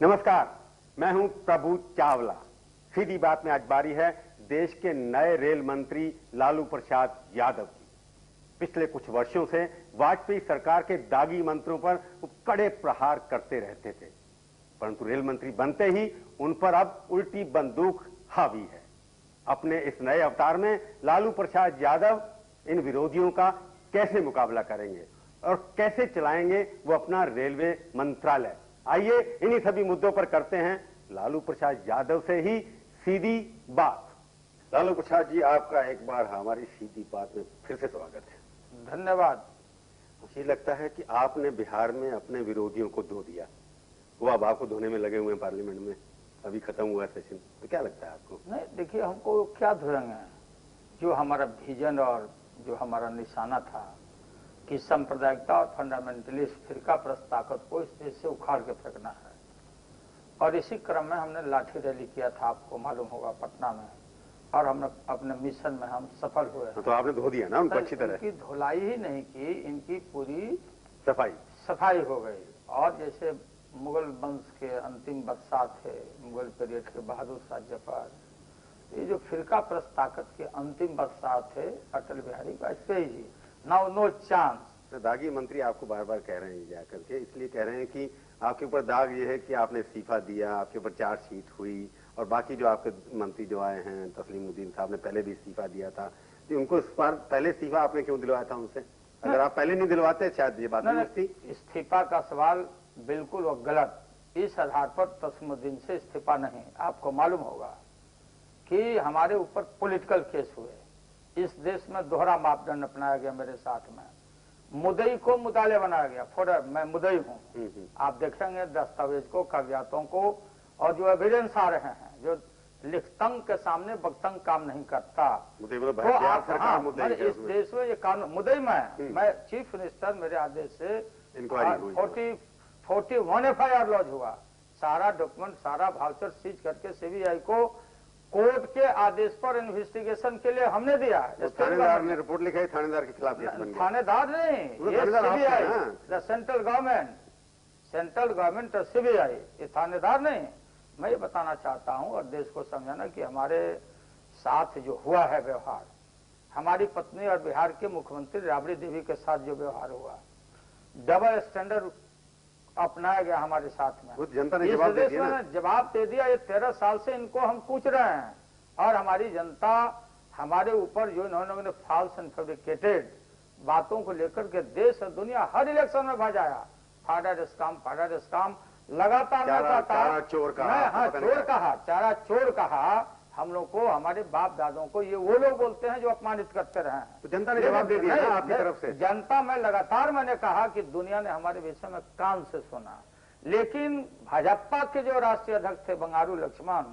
नमस्कार, मैं हूं प्रभु चावला। सीधी बात में आज बारी है देश के नए रेल मंत्री लालू प्रसाद यादव की। पिछले कुछ वर्षों से वाजपेयी सरकार के दागी मंत्रियों पर कड़े प्रहार करते रहते थे, परंतु रेल मंत्री बनते ही उन पर अब उल्टी बंदूक हावी है। अपने इस नए अवतार में लालू प्रसाद यादव इन विरोधियों का कैसे मुकाबला करेंगे और कैसे चलाएंगे वो अपना रेलवे मंत्रालय। आइए इन्हीं सभी मुद्दों पर करते हैं लालू प्रसाद यादव से ही सीधी बात। लालू प्रसाद जी, आपका एक बार हमारी सीधी बात में फिर से स्वागत है। धन्यवाद। मुझे लगता है कि आपने बिहार में अपने विरोधियों को धो दिया। वो अब आपको धोने में लगे हुए हैं पार्लियामेंट में, अभी खत्म हुआ सेशन, तो क्या लगता है आपको? नहीं, देखिए, हमको क्या धोएंगे, जो हमारा विजन और जो हमारा निशाना था कि सांप्रदायिकता और फंडामेंटलिस्ट फिरका प्रस्त ताकत को इस देश से उखाड़ के फेंकना है, और इसी क्रम में हमने लाठी रैली किया था, आपको मालूम होगा, पटना में, और हमने अपने मिशन में हम सफल हुए। तो आपने धो दिया ना उनको अच्छी तरह? इनकी धुलाई ही नहीं की, इनकी पूरी सफाई हो गई। और जैसे मुगल वंश के अंतिम बादशाह थे, मुगल पीरियड के बहादुर शाह जफर, ये जो फिरका प्रस्त ताकत के अंतिम बादशाह थे Atal Bihari Vajpayee ji, now no chance. तो दागी मंत्री आपको बार बार कह रहे हैं जाकर के, इसलिए कह रहे हैं कि आपके ऊपर दाग ये है कि आपने इस्तीफा दिया, आपके ऊपर चार्जशीट हुई, और बाकी जो आपके मंत्री जो आए हैं, तस्लीमुद्दीन साहब ने पहले भी इस्तीफा दिया था, तो उनको इस बार पहले इस्तीफा आपने क्यों दिलवाया था उनसे? अगर आप पहले नहीं दिलवाते शायद ये बात नहीं थी। इस्तीफा का सवाल बिल्कुल वो गलत। इस आधार पर तस्लीमुद्दीन से इस्तीफा नहीं। आपको मालूम होगा कि हमारे ऊपर पॉलिटिकल केस हुए, इस देश में दोहरा मापदंड अपनाया गया मेरे साथ में, मुद्दई को मुताले बनाया गया। मैं मुद्दई हूँ, आप देखेंगे दस्तावेज को, कागजातों को, और जो एविडेंस आ रहे हैं, जो लिखतंग के सामने बख्तंग काम नहीं करता। तो आप इस देश में ये कानून मुद्दई मैं चीफ मिनिस्टर, मेरे आदेश से 41 FIR लॉन्च हुआ, सारा डॉक्यूमेंट, सारा वाउचर सीज करके सीबीआई को कोर्ट के आदेश पर इन्वेस्टिगेशन के लिए हमने दिया। थानेदार ने रिपोर्ट लिखाई, थानेदार के खिलाफ थानेदार नहीं, ये सीबीआई, द सेंट्रल गवर्नमेंट और सीबीआई, ये थानेदार नहीं। मैं ये बताना चाहता हूं और देश को समझाना कि हमारे साथ जो हुआ है व्यवहार, हमारी पत्नी और बिहार के मुख्यमंत्री राबड़ी देवी के साथ जो व्यवहार हुआ, डबल स्टैंडर्ड अपनाया गया हमारे साथ में। जनता ने जवाब दे दिया। ये 13 साल से इनको हम पूछ रहे हैं, और हमारी जनता हमारे ऊपर जो इन्होंने फॉल्स एंड फैब्रिकेटेड बातों को लेकर के देश और दुनिया हर इलेक्शन में भजाया, फाडर स्काम लगातार चारा चोर कहा हम लोग को, हमारे बाप दादों को, ये वो लोग बोलते हैं जो अपमानित करते रहे हैं। तो जनता ने जवाब दे दिया ना आपकी तरफ से। जनता में लगातार मैंने कहा कि दुनिया ने हमारे विषय में कान से सुना, लेकिन भाजपा के जो राष्ट्रीय अध्यक्ष थे बंगारू लक्ष्मण,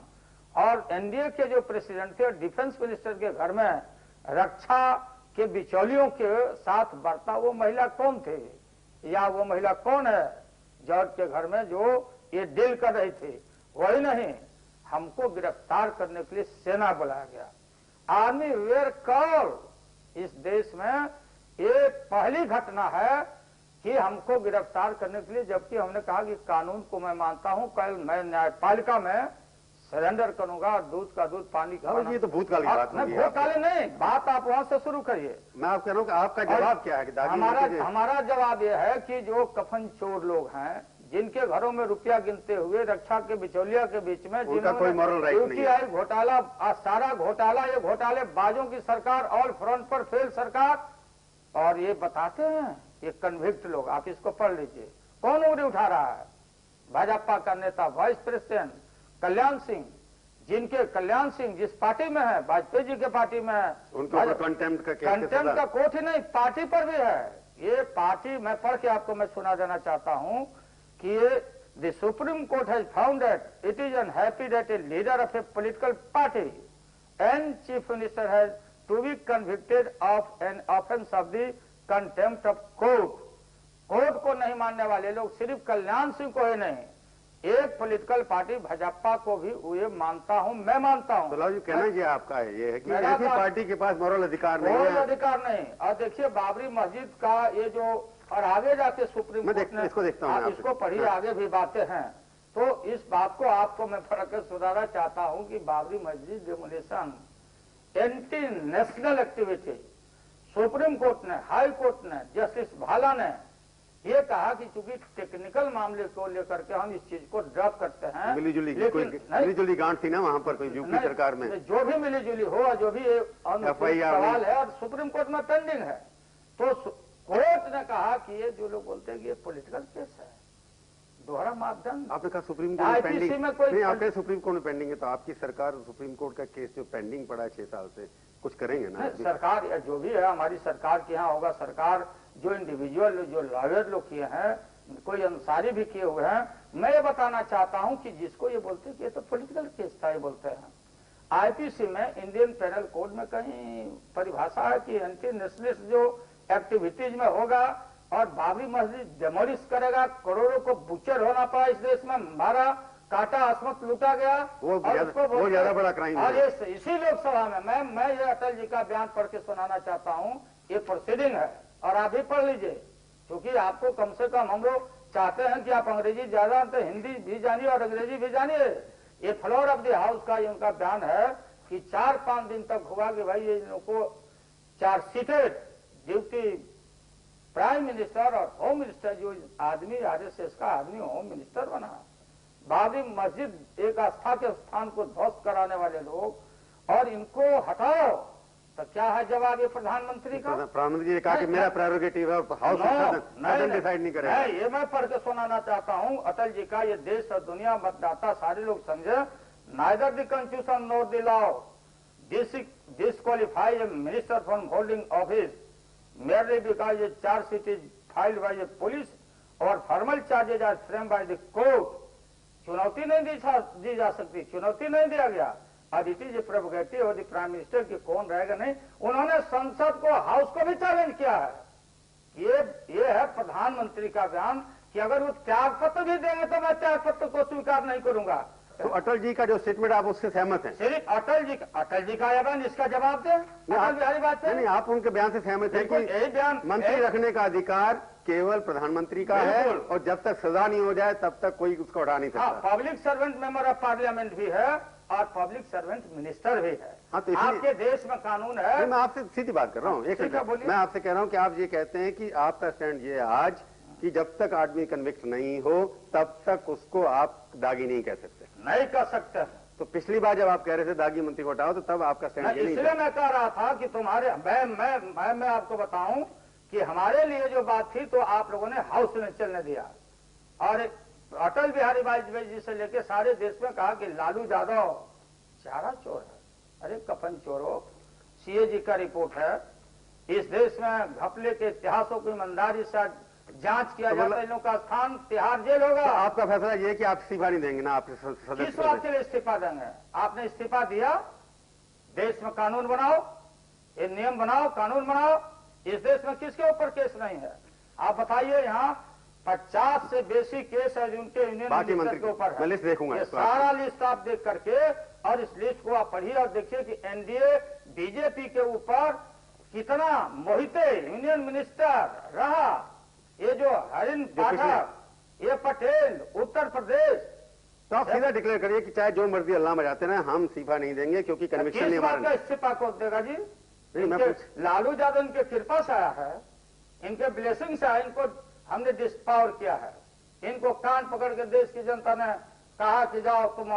और एनडीए के जो प्रेसिडेंट थे और डिफेंस मिनिस्टर के घर में रक्षा के बिचौलियों के साथ बरता, वो महिला कौन थे, या वो महिला कौन है जॉर्ज के घर में जो ये डील कर रही थी? वही नहीं, हमको गिरफ्तार करने के लिए सेना बुलाया गया, आर्मी वेयर कॉल। इस देश में ये पहली घटना है कि हमको गिरफ्तार करने के लिए, जबकि हमने कहा कि कानून को मैं मानता हूं, कल मैं न्यायपालिका में सरेंडर करूंगा, और दूध का दूध पानी का। ये तो भूतकाल की बात नहीं, भूतकाल नहीं, बात आप वहां से शुरू करिए। मैं आप कह रहा हूं कि आपका जवाब क्या है? हमारा जवाब यह है कि जो कफन चोर लोग हैं, जिनके घरों में रुपया गिनते हुए रक्षा के बिचौलिया के बीच में, उनका कोई मॉरल राइट नहीं है। घोटाला, सारा घोटाला, ये घोटाले बाजों की सरकार, ऑल फ्रंट पर फेल सरकार, और ये बताते हैं ये कन्विक्ट लोग, आप इसको पढ़ लीजिए, कौन उंगली उठा रहा है? भाजपा का नेता वाइस प्रेसिडेंट कल्याण सिंह, कल्याण सिंह जिस पार्टी में है, वाजपेयी जी के पार्टी में है, उनको कंटेम्प्ट का कोर्ट ही नहीं, पार्टी पर भी है। ये पार्टी, मैं पढ़ के आपको मैं सुना देना चाहता हूं कि the supreme court has found that it is unhappy that a leader of a political party and chief minister has to be convicted of an offence of the contempt of court. Court को नहीं मानने वाले लोग सिर्फ कल्याण सिंह को ही नहीं, एक political party Bhajpa को भी ये मानता हूं, मैं मानता हूं। तो कहना ये आपका ये है कि ऐसी पार्टी के पास मॉरल अधिकार नहीं है, अधिकार नहीं। और देखिए बाबरी मस्जिद का ये जो, और आगे जाके सुप्रीम कोर्ट ने, इसको देखता हूं, आप इसको पढ़िए, आगे भी बातें हैं। तो इस बात को आपको मैं पढ़ कर सुधारना चाहता हूं कि बाबरी मस्जिद demolition anti national activity, supreme court ने, हाई कोर्ट ने, जस्टिस भाला ने ये कहा कि चूंकि टेक्निकल मामले को लेकर के हम इस चीज को ड्रॉप करते हैं, मिलीजुली गांठ थी ना वहां पर कोई यूपी सरकार में, जो भी मिलीजुली हो, जो भी सवाल है और सुप्रीम कोर्ट में पेंडिंग है, तो कोर्ट ने कहा कि ये जो लोग बोलते हैं कि ये पॉलिटिकल केस है, दोहरा मापदंड। आपने कहा सुप्रीम कोर्ट में पेंडिंग नहीं, आपने सुप्रीम कोर्ट में पेंडिंग है, तो आपकी सरकार सुप्रीम कोर्ट का केस जो पेंडिंग पड़ा है 6 साल से, कुछ करेंगे ना सरकार या जो भी है हमारी सरकार के यहाँ होगा। सरकार जो इंडिविजुअल जो लॉयर लोग किए हैं, कोई अंसारी भी किए हुए हैं, मैं ये बताना चाहता हूं कि जिसको ये बोलते कि ये तो पॉलिटिकल केस था, ये बोलते हैं आईपीसी में, इंडियन पेनल कोड में कहीं परिभाषा है कि एंटी नेशनलिस्ट जो एक्टिविटीज में होगा और बाबरी मस्जिद डेमोलिश करेगा, करोड़ों को बुचर होना पड़ा इस देश में, मारा काटा, अस्मत लूटा गया, वो ज्यादा बड़ा क्राइम है। इसी लोकसभा में मैं ये अटल जी का बयान पढ़ के सुनाना चाहता हूँ, ये प्रोसीडिंग है और आप भी पढ़ लीजिए, क्योंकि आपको कम से कम हम लोग चाहते हैं कि आप अंग्रेजी ज्यादा तो हिंदी भी जानिए और अंग्रेजी भी जानिए। ये फ्लोर ऑफ द हाउस का ये उनका बयान है कि 4-5 दिन तक हुआ कि भाई ये लोगों को चार्जशीटेड ड्यूटी प्राइम मिनिस्टर और होम मिनिस्टर, जो आदमी आरएसएस का आदमी होम मिनिस्टर बना, बाबरी मस्जिद एक आस्था के स्थान को ध्वस्त कराने वाले लोग, और इनको हटाओ, तो क्या है जवाब ये प्रधानमंत्री का? प्रधानमंत्री ने कहा कि मेरा प्रेरोगेटिव है, हाउस डिसाइड नहीं करेगा। ये मैं पढ़ के सुनाना चाहता हूँ अटल जी का, ये देश और दुनिया मतदाता सारे लोग समझे। Neither the constitution nor the law disqualify a minister from holding office merely because a charge sheet is filed by a police or formal charges are framed by the court। चुनौती नहीं दी जा सकती, चुनौती नहीं दिया गया। अब it is a prerogative of the prime minister कि कौन रहेगा नहीं। उन्होंने संसद को, हाउस को भी चैलेंज किया है। ये है प्रधानमंत्री का बयान कि अगर वो त्याग पत्र भी देंगे तो मैं त्याग पत्र को स्वीकार नहीं करूंगा। तो अटल जी का जो स्टेटमेंट, आप उससे सहमत हैं? सिर्फ अटल जी का यह बयान, इसका जवाब दें अटल बिहारी वाजपेयी। नहीं, आप उनके बयान से सहमत हैं कि यही बयान मंत्री रखने का अधिकार केवल प्रधानमंत्री का है और जब तक सजा नहीं हो जाए तब तक कोई उसको हटा नहीं सकता। Public servant member of parliament भी है और पब्लिक सर्वेंट मिनिस्टर भी है। हाँ, तो आपके देश में कानून है। मैं आपसे सीधी बात कर रहा हूँ, एक मिनट, मैं आपसे कह रहा हूँ कि आप ये कहते हैं कि आपका स्टैंड ये आज कि जब तक आदमी कन्विक्ट नहीं हो तब तक उसको आप दागी नहीं कह सकते। नहीं कर सकते। तो पिछली बार जब आप कह रहे थे दागी मंत्री को हटाओ तो तब आपका स्टैंड ये नहीं था। इसलिए मैं कह रहा था कि तुम्हारे मैं आपको बताऊं कि हमारे लिए जो बात थी तो आप लोगों ने हाउस में चलने दिया, और अटल बिहारी वाजपेयी जी से लेकर सारे देश में कहा कि लालू यादव चारा चोर है। अरे कफन चोरो, सीएजी का रिपोर्ट है, इस देश में घपले के इतिहासों को ईमानदारी से जांच किया जाता है, इन लोगों का स्थान तिहाड़ जेल होगा। तो आपका फैसला ये कि आप इस्तीफा नहीं देंगे ना? आप किस बात के लिए इस्तीफा देंगे? आपने इस्तीफा दिया, देश में कानून बनाओ, ये नियम बनाओ, कानून बनाओ। इस देश में किसके ऊपर केस नहीं है? आप बताइए, यहाँ 50 से बेसी केस है जिनके यूनियन मिनिस्टर के ऊपर है। मैं लिस्ट देखूंगा, सारा लिस्ट आप देख करके, और इस लिस्ट को आप पढ़िए और देखिए कि एनडीए बीजेपी के ऊपर कितना मोहिते यूनियन मिनिस्टर रहा। ये जो हरिन पाठक, ये पटेल, उत्तर प्रदेश। तो आप सीधा डिक्लेयर करिए कि चाहे जो मर्जी अल्लाह मचाते ना, हम इस्तीफा नहीं देंगे क्योंकि कन्विक्शन नहीं हमारा। इस्तीफा कौन देगा जी? लालू यादव इनके कृपा से आया है, इनके ब्लेसिंग से आया, इनको हमने डिस्पावर किया है। इनको कान पकड़ के देश की जनता ने कहा कि जाओ तुम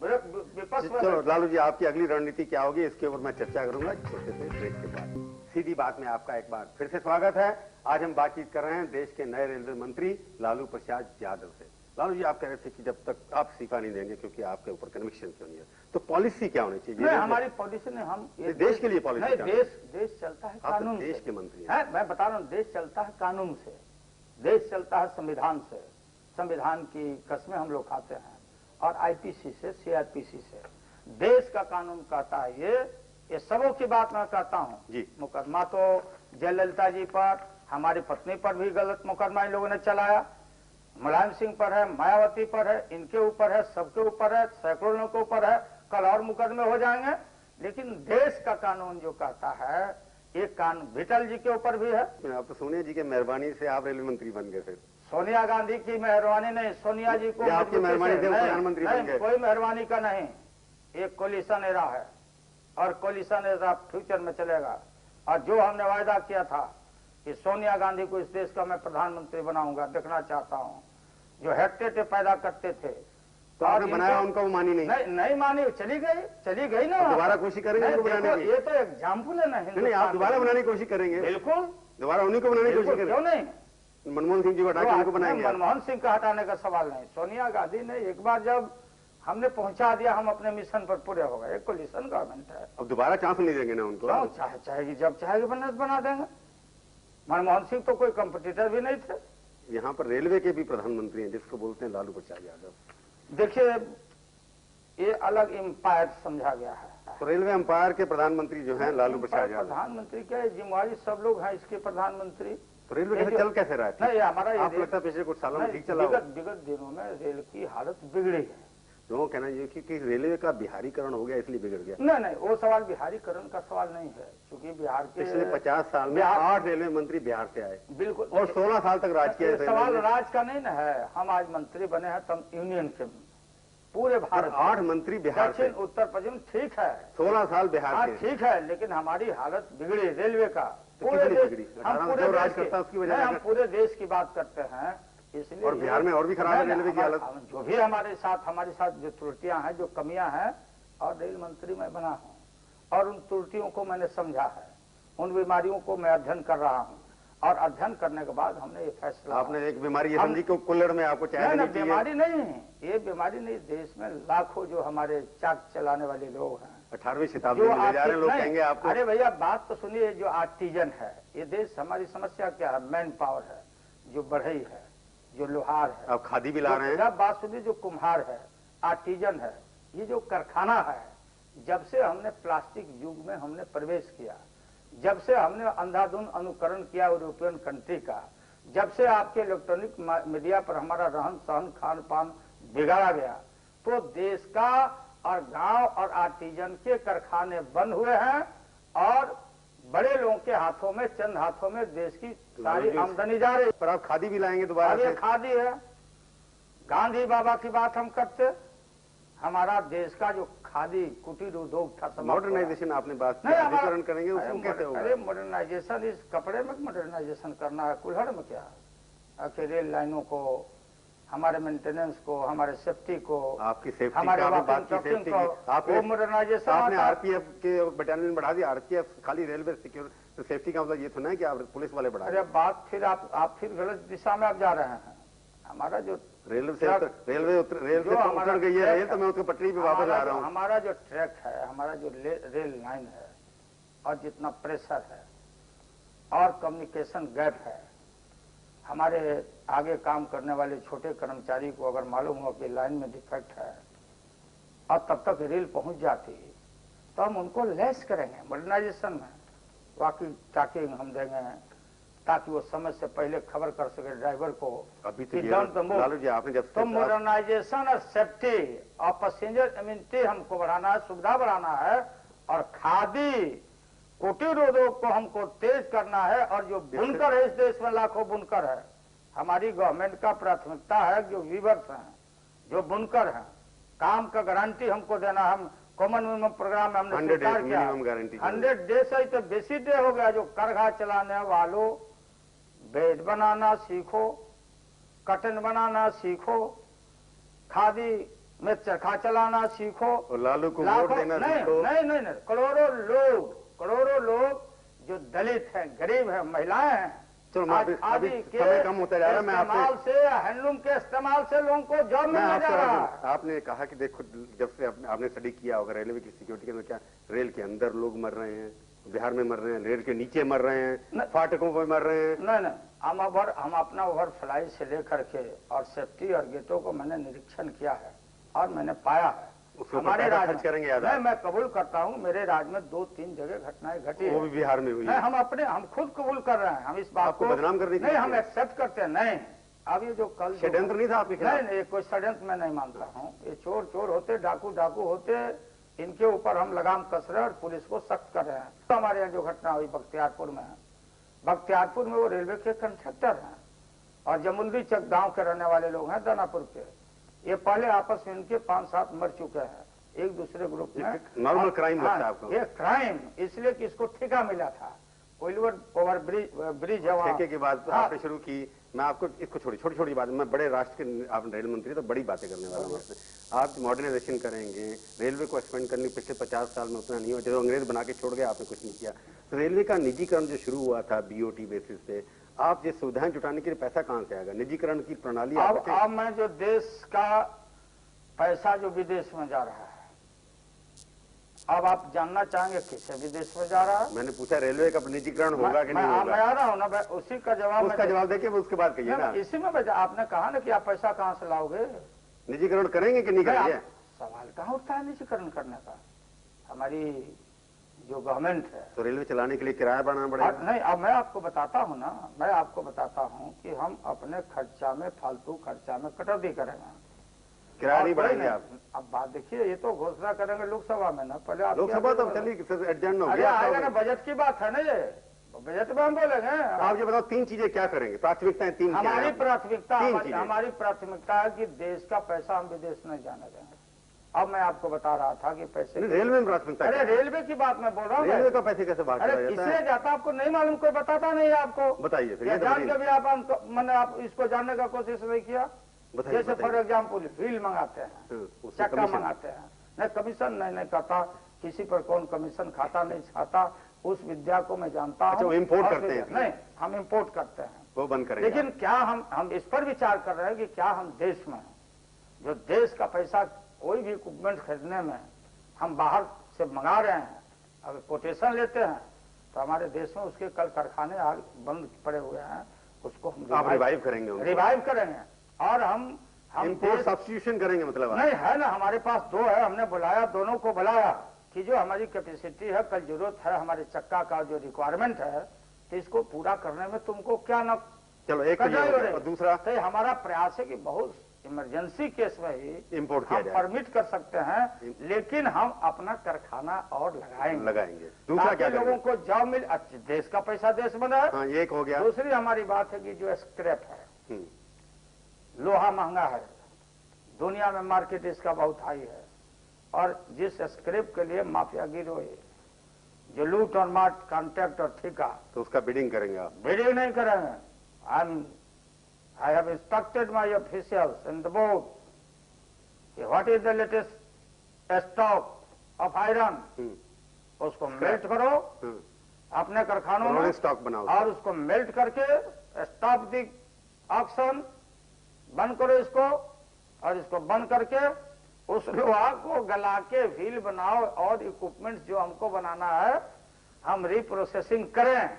विपक्ष में। चलो लालू जी, आपकी अगली रणनीति क्या होगी इसके ऊपर मैं चर्चा करूंगा छोटे से ब्रेक के बाद। सीधी बात में आपका एक बार फिर से स्वागत है। आज हम बातचीत कर रहे हैं देश के नए रेलवे मंत्री लालू प्रसाद यादव से। लालू जी, आप कह रहे थे कि जब तक आप इस्तीफा नहीं देंगे क्योंकि आपके ऊपर कन्विक्शन क्यों नहीं है, तो पॉलिसी क्या होनी चाहिए? हमारी पॉलिसी ने हम देश के लिए पॉलिसी, देश चलता है कानून से। देश के मंत्री है, मैं बता रहा हूँ, देश चलता है कानून से, देश चलता है संविधान से। संविधान की कस्में हम लोग खाते हैं, और आईपीसी से, सीआरपीसी से। देश का कानून कहता है ये सबों की बात मैं कहता हूँ। मुकदमा तो जयललिता जी पर, हमारी पत्नी पर भी गलत मुकदमा इन लोगों ने चलाया, मुलायम सिंह पर है, मायावती पर है, इनके ऊपर है, सबके ऊपर है, सैकड़ों लोगों के ऊपर है, कल और मुकदमे हो जाएंगे। लेकिन देश का कानून जो कहता है, एक कानून विठल जी के ऊपर भी है। आप तो सोनिया जी के मेहरबानी से आप रेलवे मंत्री बन गए फिर। सोनिया गांधी की मेहरबानी नहीं, सोनिया जी को आपकी मेहरबानी से प्रधानमंत्री बन गए। कोई मेहरबानी का नहीं, एक कोलिशन एरा है और कोलिशन एरा फ्यूचर में चलेगा। और जो हमने वायदा किया था कि सोनिया गांधी को इस देश का मैं प्रधानमंत्री बनाऊंगा, देखना चाहता हूं, जो हेक्टेट पैदा करते थे तो आपने बनाया, उनको मानी नहीं मानी, चली गई ना। दोबारा कोशिश करेंगे उनको बनाने की? ये तो एग्जाम्पल है ना। नहीं, आप दोबारा बनाने की कोशिश करेंगे? बिल्कुल, दोबारा उन्हीं को बनाने की कोशिश करेंगे। क्यों नहीं? मनमोहन सिंह जी को हटा के उनको बनाएंगे? मनमोहन सिंह का हटाने का सवाल नहीं। सोनिया गांधी ने एक बार जब हमने पहुंचा दिया, हम अपने मिशन पर पूरे हो गए। एक कोलिशन गवर्नमेंट है, अब दोबारा चांस नहीं देंगे ना उनको? चाहेगी, जब चाहेगी बना देंगे। मनमोहन सिंह तो कोई कंपटीटर भी नहीं थे। यहाँ पर रेलवे के भी प्रधानमंत्री हैं जिसको बोलते हैं लालू प्रसाद यादव। देखिए, ये अलग एम्पायर समझा गया है। तो रेलवे एम्पायर के प्रधानमंत्री जो हैं लालू प्रसाद यादव, प्रधानमंत्री क्या जिम्मेवारी सब लोग हैं इसके प्रधानमंत्री। तो रेलवे कैसे चल कैसे रहा है? नहीं, हमारा आप लगता है पिछले कुछ सालों में ठीक चला हो? विगत दिनों में रेल की हालत बिगड़ी है। लोगों कहना ये कि रेलवे का बिहारीकरण हो गया इसलिए बिगड़ गया। नहीं, वो सवाल बिहारीकरण का सवाल नहीं है, क्योंकि बिहार के पिछले 50 साल में 8 रेलवे मंत्री बिहार से आए। बिल्कुल, और 16 साल तक राज किया। सवाल राज का नहीं ना है। हम आज मंत्री बने हैं तब यूनियन के पूरे भारत 8 मंत्री बिहार से, उत्तर पश्चिम, ठीक है, 16 साल बिहार से, ठीक है, लेकिन हमारी हालत बिगड़ी रेलवे का। पूरे देश हम पूरे देश की बात करते हैं, इसलिए। और बिहार में और भी खराब है रेलवे की हालत। जो भी हमारे साथ जो त्रुटियां हैं, जो कमियां हैं, और रेल मंत्री मैं बना हूं और उन त्रुटियों को मैंने समझा है, उन बीमारियों को मैं अध्ययन कर रहा हूं और अध्ययन करने के बाद हमने ये फैसला। आपने एक बीमारी ये समझी कि कुल्हड़ में आपको चाय नहीं, बीमारी नहीं है, ये बीमारी नहीं। देश में लाखों जो हमारे चाक चलाने वाले लोग हैं, 18वीं शताब्दी में ले जा रहे हैं लोग, कहेंगे आपको। अरे भैया, बात तो सुनिए। जो आर्टिजन है, ये देश, हमारी समस्या क्या है? मैन पावर है, जो बढ़ई है, जो लोहार है। आप खादी भी ला रहे हैं। बात सुनिए, जो कुम्हार है, आर्टिजन है, ये जो कारखाना है, जब से हमने प्लास्टिक युग में हमने प्रवेश किया, जब से हमने अंधाधुंध अनुकरण किया यूरोपियन कंट्री का, जब से आपके इलेक्ट्रॉनिक मीडिया पर हमारा रहन सहन खान पान बिगाड़ा गया, तो देश का और गांव और आर्टिजन के कारखाने बंद हुए हैं और बड़े लोगों के हाथों में, चंद हाथों में देश की सारी आमदनी जा रही। पर आप खादी भी लाएंगे दोबारा से? खादी है। गांधी बाबा की बात हम करते, हमारा देश का जो खादी कुटीर उद्योग था, मॉडर्नाइजेशन आपने बात की, करेंगे उसको कैसे होगा? अरे मॉडर्नाइजेशन, इस कपड़े में मॉडर्नाइजेशन करना है, कुल्हड़ में क्या? आखिर रेल लाइनों को, हमारे मेंटेनेंस को, हमारे सेफ्टी को, आपकी सेफ्टी, हमारे आपको मॉडर्नाइजेशन। आपने आरपीएफ के बटालियन बढ़ा दिया। आरपीएफ खाली रेलवे सिक्योरिटी, तो सेफ्टी का मतलब ये तो नहीं कि आप पुलिस वाले बढ़ा। अरे बात फिर आप फिर गलत दिशा में आप जा रहे हैं। हमारा जो रेल से उतर गई है रेल, तो मैं उसको पटरी पे वापस आ रहा हूँ। हमारा जो ट्रैक है, हमारा जो रेल लाइन है, और जितना प्रेशर है और कम्युनिकेशन गैप है, हमारे आगे काम करने वाले छोटे कर्मचारी को अगर मालूम हो कि लाइन में डिफेक्ट है और तब तक रेल पहुंच जाती, तो हम उनको लेस करेंगे मॉडर्नाइजेशन में। वाकई टाकिंग हम देंगे ताकि वो समय से पहले खबर कर सके ड्राइवर को। अभी तो लालू जी आपने जब तो मॉडर्नाइजेशन और सेफ्टी और पैसेंजर इम्यूनिटी हमको बढ़ाना है, सुविधा बढ़ाना है, और खादी कुटीर उद्योग को हमको तेज करना है। और जो बुनकर है, इस देश में लाखों बुनकर है, हमारी गवर्नमेंट का प्राथमिकता है जो वीवर्स हैं, जो बुनकर हैं, काम का गारंटी हमको देना। हम कॉमन मिनिमम प्रोग्राम में हमने स्वीकार किया, 100 डेज से तो बेसी डे हो गया। जो करघा चलाने वालों, बेड बनाना सीखो, कटन बनाना सीखो, खादी में चरखा चलाना सीखो, और लालू को वोट देना सीखो। नहीं, करोड़ों लोग जो दलित हैं, गरीब हैं, महिलाएं हैं, अभी समय कम होता जा रहा है। मैं आपसे हैंडलूम के इस्तेमाल से लोगों को जॉब मिलने जा रहा है। आपने कहा कि देखो, जब से आपने स्टडी किया होगा रेलवे की सिक्योरिटी के अंदर, क्या रेल के अंदर लोग मर रहे हैं, बिहार में मर रहे हैं, रेल के नीचे मर रहे हैं, फाटकों पर मर रहे हैं। नहीं, हम अपना ओवर फ्लाई से लेकर के और सेफ्टी और गेटों को मैंने निरीक्षण किया है और मैंने पाया है। हमारे राज्य करेंगे मैं कबूल करता हूँ, मेरे राज्य में 2-3 जगह घटनाएं घटी, वो भी बिहार में हुई। हम खुद कबूल कर रहे हैं। हम इस बात को बदनाम करने नहीं, हम एक्सेप्ट करते हैं। नहीं, अब ये जो कल षड्यंत्र नहीं था आपके खिलाफ? नहीं, कोई षड्यंत्र मैं नहीं मानता हूँ। ये चोर होते, डाकू होते, इनके ऊपर हम लगाम कस रहे हैं और पुलिस को सख्त कर रहे हैं। तो हमारे यहाँ जो घटना हुई बख्तियारपुर में वो रेलवे के कंट्रैक्टर हैं, और जमुंदी चक गांव के रहने वाले लोग हैं दानापुर के, ये पहले आपस में इनके 5-7 मर चुके हैं एक दूसरे ग्रुप में। नॉर्मल क्राइम लगता है आपको? ये क्राइम इसलिए कि इसको ठेका मिला था, कोइलवर ओवर ब्रिज है वहाँ। ठेके की बात आपने शुरू की, मैं आपको इसको छोटी छोटी बात, मैं बड़े राष्ट्र के आप रेल मंत्री तो बड़ी बातें करने वाला हूँ आपसे। आप मॉडर्नाइजेशन करेंगे, रेलवे को एक्सपेंड करने पिछले 50 साल में उतना नहीं हुआ, जो अंग्रेज बना के छोड़ गए आपने कुछ नहीं किया। तो रेलवे का निजीकरण जो शुरू हुआ था बीओटी बेसिस पे, आप ये सुविधाएं जुटाने के लिए पैसा कहां से आएगा? निजीकरण की प्रणाली अब मैं जो देश का पैसा जो विदेश में जा रहा है, अब आप जानना चाहेंगे किसे विदेश में जा रहा है? मैंने पूछा रेलवे का निजीकरण होगा कि नहीं होगा? मैं आ रहा हूँ ना, उसी का जवाब, उसका जवाब देखिए, उसके बाद कहिए ना। इसी में आपने कहा ना कि आप पैसा कहाँ से लाओगे? निजीकरण करेंगे कि नहीं करेंगे? सवाल कहाँ उठता है निजीकरण करने का? हमारी जो गवर्नमेंट है, तो रेलवे चलाने के लिए किराया बढ़ाना पड़ेगा? नहीं, अब मैं आपको बताता हूँ ना, मैं आपको बताता हूँ कि हम अपने खर्चा में, फालतू खर्चा में कटौती करेंगे, किराया नहीं बढ़ाएंगे आप? अब बात देखिए, ये तो घोषणा करेंगे लोकसभा में ना, पहले आप लोकसभा तो चलिए एडजर्न हो गया, आएगा ना, बजट की बात है ना, ये बजट में हम बोलेंगे। आप ये बताओ 3 चीजें क्या करेंगे, प्राथमिकताएं 3? हमारी प्राथमिकता है कि देश का पैसा हम विदेश नहीं जाने देंगे। अब मैं आपको बता रहा था कि पैसे रेलवे में प्राथमिकता, अरे रेलवे की बात मैं बोल रहा हूँ। रेलवे का पैसे कैसे बात अरे इसलिए जाता, आपको नहीं मालूम, कोई बताता नहीं है आपको? बताइए फिर। जान के भी आप इसको जानने का कोशिश नहीं किया। जैसे फॉर एग्जाम्पल व्हील मंगाते हैं, चक्का मंगाते हैं, नहीं कमीशन नहीं करता, किसी पर कौन कमीशन खाता नहीं खाता, उस विद्या को मैं जानता हूँ। इम्पोर्ट करते हैं? नहीं, हम इम्पोर्ट करते हैं, वो बंद करेंगे। लेकिन क्या हम इस पर विचार कर रहे हैं कि क्या हम देश में जो देश का पैसा कोई भी इक्विपमेंट खरीदने में हम बाहर से मंगा रहे हैं, अगर कोटेशन लेते हैं तो हमारे देश में उसके कल कारखाने बंद पड़े हुए हैं, उसको हम रिवाइव करेंगे और हम इम्पोर्ट सब्स्टिट्यूशन करेंगे। मतलब नहीं है ना, हमारे पास 2 है, हमने बुलाया, दोनों को बुलाया कि जो हमारी कैपेसिटी है, कल जरूरत है हमारे चक्का का जो रिक्वायरमेंट है, तो इसको पूरा करने में तुमको क्या न, चलो एक और दूसरा, तो हमारा प्रयास है कि बहुत इमरजेंसी केस में ही इम्पोर्ट हम परमिट कर सकते हैं, लेकिन हम अपना कारखाना और लगाएंगे। दूसरा क्या लोगों को जॉब मिल, देश का पैसा देश में रहे। हाँ, एक हो गया। दूसरी हमारी बात है कि जो स्क्रैप है, लोहा महंगा है, दुनिया में मार्केट इसका बहुत हाई है, और जिस स्क्रैप के लिए माफिया गिरोह जो लूट और मार कॉन्ट्रैक्ट और ठेका, तो उसका बिडिंग करेंगे आप? बिडिंग नहीं करेंगे। I have instructed my officials in the board, what is the latest stock of iron, उसको मेल्ट करो अपने कारखानों में, स्टॉक बनाओ और उसको मेल्ट करके स्टॉप दी ऑक्शन, बंद करो इसको, और इसको बंद करके उस लोहा को गला के व्हील बनाओ, और इक्विपमेंट जो हमको बनाना है हम रिप्रोसेसिंग करें,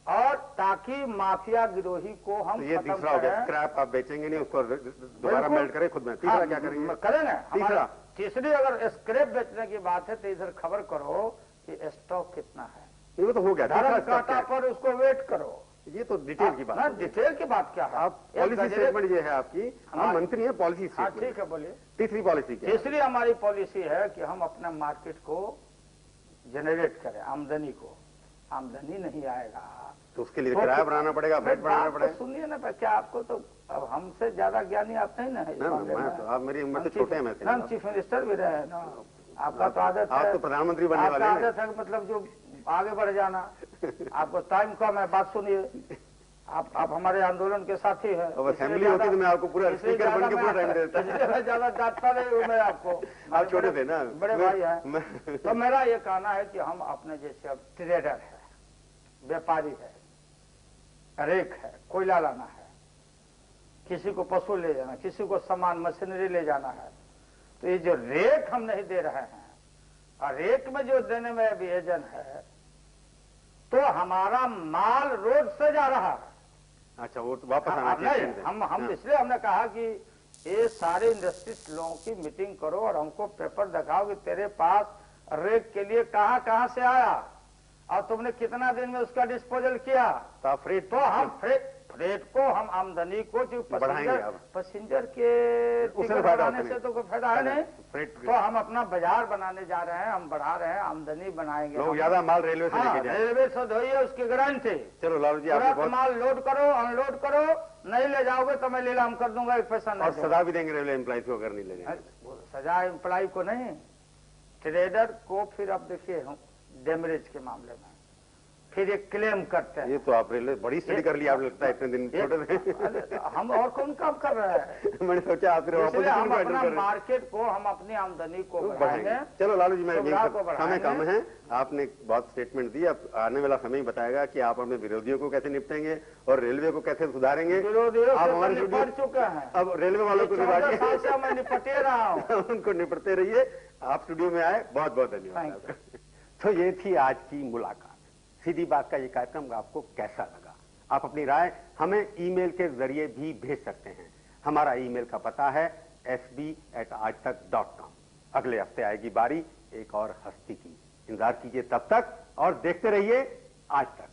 और ताकि माफिया गिरोही को हम ये तीसरा हो गया, स्क्रैप आप बेचेंगे नहीं, उसको दोबारा मेल्ट करें खुद में। तीसरा क्या करेंगे? करेंगे तीसरी अगर स्क्रैप बेचने की बात है तो इधर खबर करो कि स्टॉक कितना है, ये तो हो गया। धर्म कांटा पर उसको वेट करो, ये तो डिटेल की बात है। डिटेल की बात क्या है? आप पॉलिसी स्टेटमेंट ये है आपकी, आप मंत्री हैं, पॉलिसी स्टेटमेंट। ठीक है, बोलिए। तीसरी पॉलिसी क्या? तीसरी हमारी पॉलिसी है कि हम अपने मार्केट को जनरेट करें, आमदनी को, आमदनी नहीं आएगा तो उसके लिए किराया बढ़ाना पड़ेगा, वेट बढ़ाना पड़ेगा। सुनिए ना, क्या आपको तो अब हमसे ज्यादा ज्ञानी आप नहीं ना है? आप मेरी उम्र से छोटे हैं, मैं चीफ मिनिस्टर भी रहे ना, आपका तो आदत है, आप तो प्रधानमंत्री बनने वाले हैं। आदत है मतलब जो आगे बढ़ जाना, आपको टाइम कम है, बात सुनिए। आप हमारे आंदोलन के साथी हैं, असेंबली होती तो मैं आपको पूरा स्पीकर बन के पूरा टाइम देता। मैं ज्यादा डांटता नहीं हूँ मैं आपको, आप छोटे थे ना, बड़े भाई हैं। तो मेरा ये कहना है कि हम अपने जैसे अब ट्रेडर है, व्यापारी है, रेक है, कोयला लाना है, किसी को पशु ले जाना, किसी को सामान मशीनरी ले जाना है, तो ये जो रेट हम नहीं दे रहे हैं, और रेट में जो देने में विभाजन है, तो हमारा माल रोड से जा रहा है। अच्छा, वो वापस आना चाहिए। हम इसलिए हमने कहा कि ये सारे इंडस्ट्रीज लोगों की मीटिंग करो और हमको पेपर दिखाओ कि तेरे पास रेक के लिए कहां से आया और तुमने कितना दिन में उसका डिस्पोजल किया, तो फ्रेट, तो हम फ्रेट फ्रेट को हम आमदनी को जो पैसेंजर के टिकट बढ़ाने से तो कोई फायदा है नहीं। तो हम अपना बाजार बनाने जा रहे हैं, हम बढ़ा रहे हैं, आमदनी बनाएंगे। लोग ज्यादा माल रेलवे से लेके जाएं। रेलवे से धोइए, उसकी गारंटी। चलो लालू जी, आप माल लोड करो, अनलोड करो, नहीं ले जाओगे तो मैं नीलाम कर दूंगा, एक पैसा नहीं। और सजा भी देंगे रेलवे एम्प्लॉइज को अगर नहीं ले जाएंगे। सजा एम्प्लॉय को नहीं, ट्रेडर को। फिर अब देखिए डैमेज के मामले में फिर एक क्लेम करते हैं। ये तो आप रेलवे बड़ी स्टडी कर लिया, आप लगता है इतने दिन छोटे हम और कौन काम कर रहे हैं। मैंने सोचा आप हम अपना मार्केट को, हम अपनी आमदनी को बढ़ाएंगे। चलो लालू जी, मैं समय कम है, आपने बहुत स्टेटमेंट दी। अब आने वाला समय बताएगा कि आप अपने विरोधियों को कैसे निपटेंगे और रेलवे को कैसे सुधारेंगे। आप हमारे निपट चुके हैं, अब रेलवे वालों को मैं निपटे रहा हूँ। उनको निपटते रहिए। आप स्टूडियो में आए, बहुत बहुत धन्यवाद। तो ये थी आज की मुलाकात। सीधी बात का ये कार्यक्रम आपको कैसा लगा? आप अपनी राय हमें ईमेल के जरिए भी भेज सकते हैं। हमारा ईमेल का पता है sb@aajtak.com। अगले हफ्ते आएगी बारी एक और हस्ती की। इंतजार कीजिए तब तक और देखते रहिए आज तक।